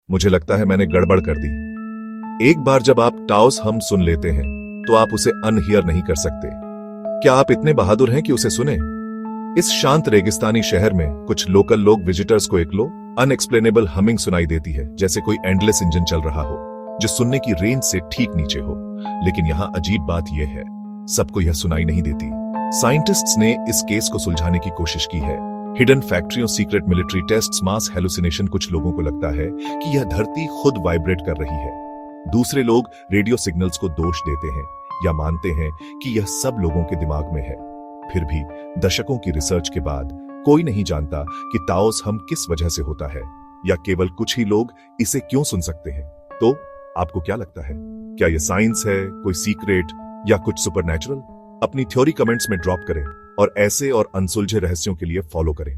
मुझे लगता है मैंने गड़बड़ कर दी। एक बार जब आप टाओस हम सुन लेते हैं तो आप उसे अनहियर नहीं कर सकते। क्या आप इतने बहादुर हैं कि उसे सुने? इस शांत रेगिस्तानी शहर में कुछ लोकल लोग विजिटर्स को एक लो अनएक्सप्लेनेबल हमिंग सुनाई देती है, जैसे कोई एंडलेस इंजन चल रहा हो जो सुनने की रेंज से ठीक नीचे हो। लेकिन यहां अजीब बात यह है, सबको यह सुनाई नहीं देती। साइंटिस्ट्स ने इस केस को सुलझाने की कोशिश की है। हिडन फैक्ट्रियों, सीक्रेट मिलिट्री टेस्ट्स, मास हेलुसिनेशन। कुछ लोगों को लगता है कि यह धरती खुद वाइब्रेट कर रही है। दूसरे लोग रेडियो सिग्नल्स को दोष देते हैं या मानते हैं कि यह सब लोगों के दिमाग में है। फिर भी दशकों की रिसर्च के बाद कोई नहीं जानता कि ताओस हम किस वजह से होता है, या केवल कुछ ही लोग इसे क्यों सुन सकते हैं। तो आपको क्या लगता है? क्या यह साइंस है, कोई सीक्रेट, या कुछ सुपरनैचुरल? अपनी थ्योरी कमेंट्स में ड्रॉप करें और ऐसे और अनसुलझे रहस्यों के लिए फॉलो करें।